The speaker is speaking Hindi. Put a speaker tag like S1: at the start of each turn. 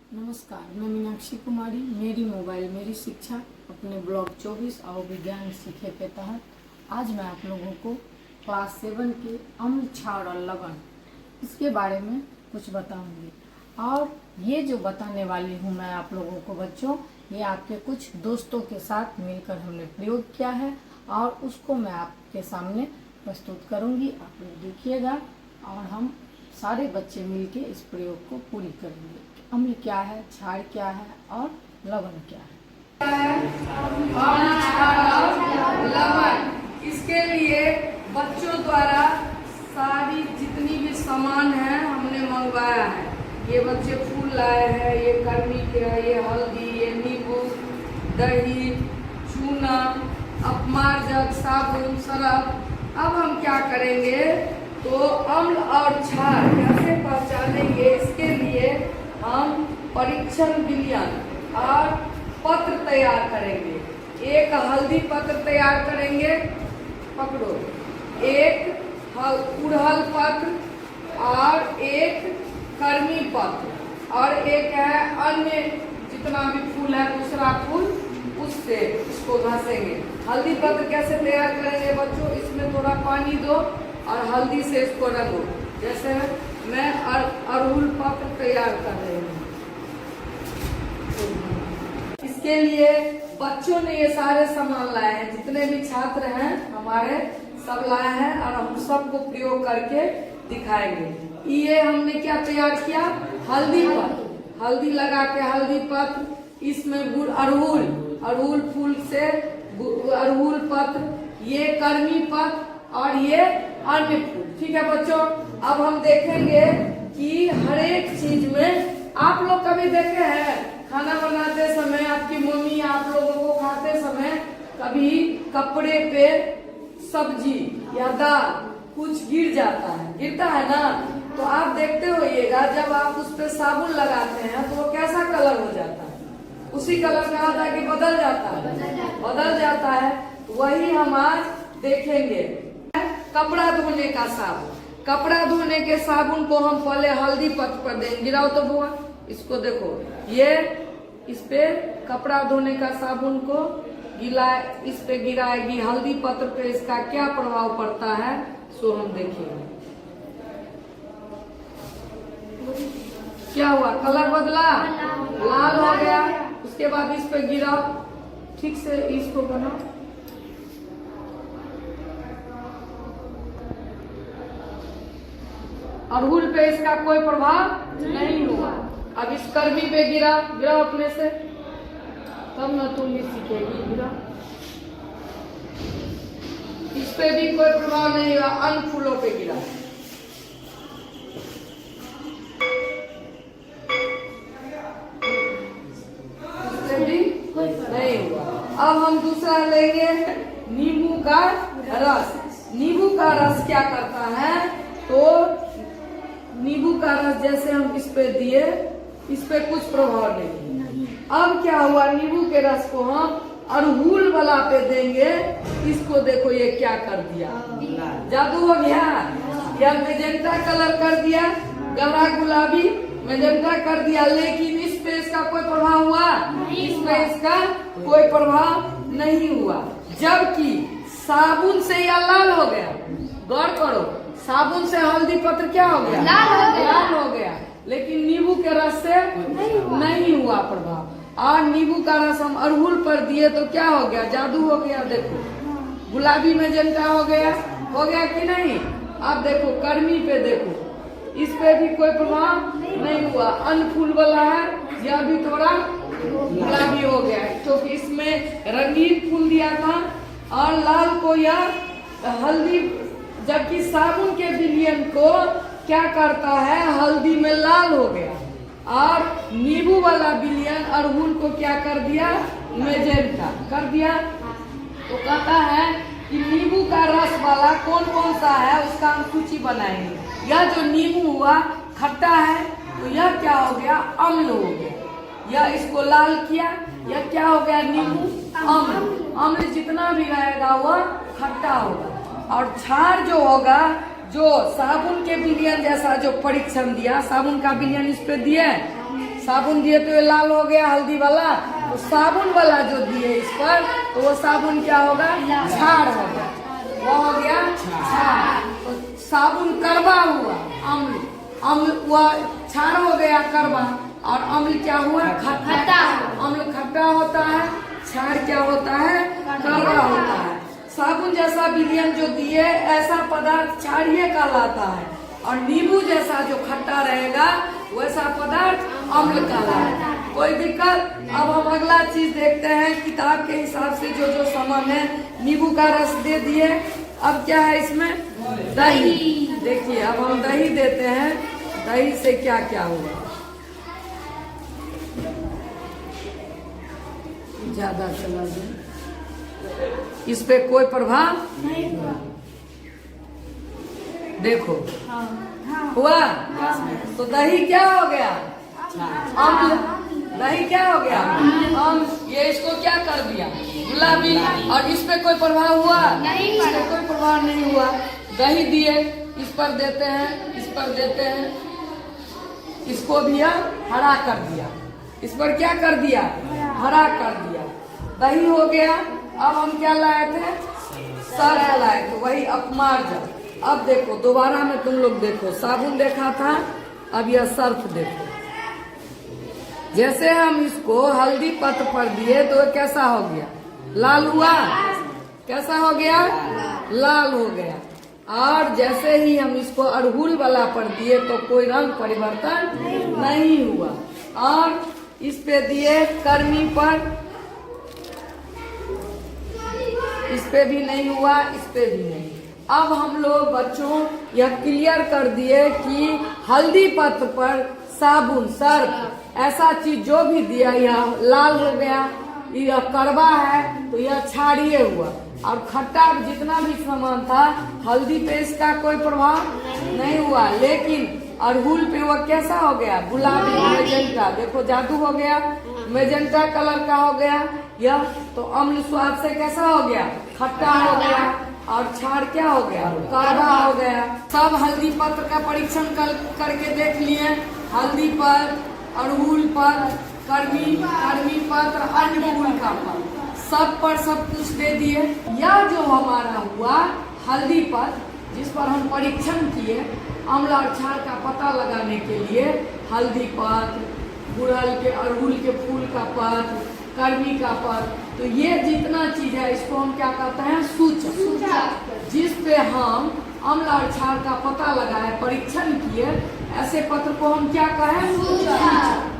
S1: नमस्कार, मैं मीनाक्षी कुमारी। मेरी मोबाइल मेरी शिक्षा अपने ब्लॉग 24 और विज्ञान सीखे के तहत आज मैं आप लोगों को क्लास 7 के अम्ल, क्षार और लवण इसके बारे में कुछ बताऊंगी। और ये जो बताने वाली हूँ मैं आप लोगों को बच्चों, ये आपके कुछ दोस्तों के साथ मिलकर हमने प्रयोग किया है और उसको मैं आपके सामने प्रस्तुत करूँगी। आप लोग देखिएगा और हम सारे बच्चे मिलके इस प्रयोग को पूरी करेंगे। अम्ल क्या है, क्षार क्या है और लवण क्या है।
S2: अम्ल, क्षार और लवण, इसके लिए बच्चों द्वारा सारी जितनी भी सामान है हमने मंगवाया है। ये बच्चे फूल लाए हैं, ये कर्मी के है, ये हल्दी, ये नींबू, दही, चूना, अपमार्जक, साबुन, सरफ। अब हम क्या करेंगे तो अम्ल और क्षार कैसे पहचानेंगे, इसके लिए हम परीक्षण विलयन और पत्र तैयार करेंगे। एक हल्दी पत्र तैयार करेंगे, पकड़ो, एक उड़हल पत्र और एक कर्मी पत्र और एक है अन्य जितना भी फूल है दूसरा फूल, उससे इसको घसेंगे। हल्दी पत्र कैसे तैयार करेंगे बच्चों, इसमें थोड़ा पानी दो और हल्दी से इसको रगो। जैसे मैं अड़हुल पत्र तैयार कर रही हूँ। इसके लिए बच्चों ने ये सारे सामान लाए हैं, जितने भी छात्र हैं हमारे सब लाए हैं और हम सबको प्रयोग करके दिखाएंगे। ये हमने क्या तैयार किया, हल्दी पत्र, हल्दी लगा के हल्दी पत्र, इसमें गुड़, अड़हुल फूल से अड़हुल पत्र, ये कर्मी पत्र और ये अन्य फूल। ठीक है बच्चों, अब हम देखेंगे कि हर एक चीज में आप लोग कभी देखे हैं खाना बनाते समय आपकी मम्मी आप लोगों को खाते समय कभी कपड़े पे सब्जी या दाल कुछ गिर जाता है, गिरता है ना, तो आप देखते होइएगा जब आप उस पे साबुन लगाते हैं तो वो कैसा कलर हो जाता है, उसी कलर में आता है कि बदल जाता है। वही हम आज देखेंगे। कपड़ा धोने का साबुन, कपड़ा धोने के साबुन को हम पहले हल्दी पत्र पर देंगे। गिराओ तो बुआ, इसको देखो, ये इस पे कपड़ा धोने का साबुन को इस पे गिराएगी हल्दी पत्र पे, इसका क्या प्रभाव पड़ता है सो हम देखेंगे। क्या हुआ, कलर बदला, लाल हो गया। उसके बाद इस पे गिराओ, ठीक से इसको बनाओ। अड़हुल पे इसका कोई प्रभाव नहीं हुआ। अब इस कर्मी पे गिरा अपने से, तब न तुम भी सीखेगी। गिरा, इस पे भी कोई प्रभाव नहीं हुआ। अन्य फूलों पे गिरा, इस पे भी नहीं हुआ। अब हम दूसरा लेंगे नींबू का रस। नींबू का रस क्या करता है, तो नींबू का रस जैसे हम इस पे दिए, इस पे कुछ प्रभाव नहीं। अब क्या हुआ, नींबू के रस को हम अड़हुल वाला पे देंगे, इसको देखो ये क्या कर दिया, जादू हो गया। या मेजेंटा कलर कर दिया, गहरा गुलाबी मेजेंटा कर दिया, लेकिन इस पे इसका कोई प्रभाव हुआ, इस पे इसका कोई प्रभाव नहीं हुआ। जबकि साबुन से यह लाल हो गया। गौर करो, साबुन से हल्दी पत्र क्या हो गया, लाल हो गया, लेकिन नींबू के रस से नहीं हुआ प्रभाव। और नींबू का रस हम अड़हुल पर दिए तो क्या हो गया, जादू हो गया। देखो गुलाबी मेजेंटा हो गया कि नहीं। अब देखो कर्मी पे देखो, इस पे भी कोई प्रभाव नहीं हुआ। अन्य फूल वाला है, यह भी थोड़ा गुलाबी हो गया क्योंकि इसमें रंगीन फूल दिया था और लाल को यह हल्दी, जबकि साबुन के विलयन को क्या करता है, हल्दी में लाल हो गया। और नींबू वाला विलयन अड़हुल को क्या कर दिया, मेजेंटा कर दिया। तो कहता है कि नींबू का रस वाला कौन कौन सा है उसका हम सूची बनाएंगे। यह जो नींबू हुआ खट्टा है तो यह क्या हो गया, अम्ल हो गया। यह इसको लाल किया, यह क्या हो गया, नींबू अम्ल। अम्ल जितना भी रहेगा वह खट्टा होगा। और क्षार जो होगा, जो साबुन के विलयन जैसा जो परीक्षण दिया, साबुन का विलयन इस पे दिए, साबुन दिए तो ये लाल हो गया हल्दी वाला, तो साबुन वाला जो दिए इस पर तो वो साबुन क्या होगा, क्षार होगा, वो हो गया क्षार। तो साबुन कड़वा हुआ, अम्ल, अम्ल हुआ, क्षार हो गया कड़वा, और अम्ल क्या हुआ, खट्टा। अम्ल खट्टा होता है, क्षार क्या होता है, कड़वा होता है। साबुन जैसा विलयन जो दिए ऐसा पदार्थ क्षारीय कहलाता है, और नींबू जैसा जो खट्टा रहेगा वैसा पदार्थ अम्ल कहलाता है। कोई दिक्कत? अब हम अगला चीज देखते हैं किताब के हिसाब से जो जो सामान है। नींबू का रस दे दिए, अब क्या है इसमें, दही। देखिए अब हम दही देते हैं, दही से क्या क्या होगा, ज्यादा चला दे, इस पे कोई प्रभाव नहीं हुआ। देखो हुआ, तो दही क्या हो गया, अम्ल। दही क्या हो गया, अम्ल। ये इसको क्या कर दिया, गुलाबी। और इस पे कोई प्रभाव हुआ नहीं, इस पे कोई प्रभाव नहीं हुआ। दही दिए, इस पर देते हैं, इस पर देते हैं, इसको भी हरा कर दिया, इस पर क्या कर दिया, हरा कर दिया, दही हो गया। अब हम क्या लाए थे, सर्फ लाए थे, वही अपमार्जन। अब देखो दोबारा में तुम लोग देखो, साबुन देखा था, अब यह सर्फ देखो। जैसे हम इसको हल्दी पत्र पर दिए तो कैसा हो गया, लाल हुआ, कैसा हो गया, लाल हो गया। और जैसे ही हम इसको अड़हुल वाला पर दिए तो कोई रंग परिवर्तन नहीं हुआ। और इस पे दिए कर्मी पर, इस पे भी नहीं हुआ, इस पे भी नहीं। अब हम लोग बच्चों यह क्लियर कर दिए कि हल्दी पत्र पर साबुन, सर्फ, ऐसा चीज जो भी दिया यह लाल हो गया, यह कड़वा है तो यह क्षारीय हुआ। और खट्टा जितना भी सामान था हल्दी पे इसका कोई प्रभाव नहीं हुआ, लेकिन अड़हुल पे वह कैसा हो गया, गुलाबी, मेजेंटा। देखो जादू हो गया, मेजेंटा कलर का हो गया यह। तो अम्ल स्वाद से कैसा हो गया, खट्टा हो गया, और क्षार क्या हो गया, कड़वा हो गया। सब हल्दी पत्र का परीक्षण करके देख लिए, हल्दी पर, अड़हुल पर, कर्मी पत्र, अन्य फूल का पत्र, सब पर सब कुछ दे दिए। यह जो हमारा हुआ हल्दी पत्र, जिस पर हम परीक्षण किए अम्ल और क्षार का पता लगाने के लिए, हल्दी पत्र, गुड़हल के, अड़हुल के फूल का पत्र, कर्मी का पत्र, तो ये जितना चीज है इसको हम क्या कहते हैं, सूचक। जिस पे हम अम्ल और क्षार का पता लगाए, परीक्षण किए, ऐसे पत्र को हम क्या कहें, सूचक।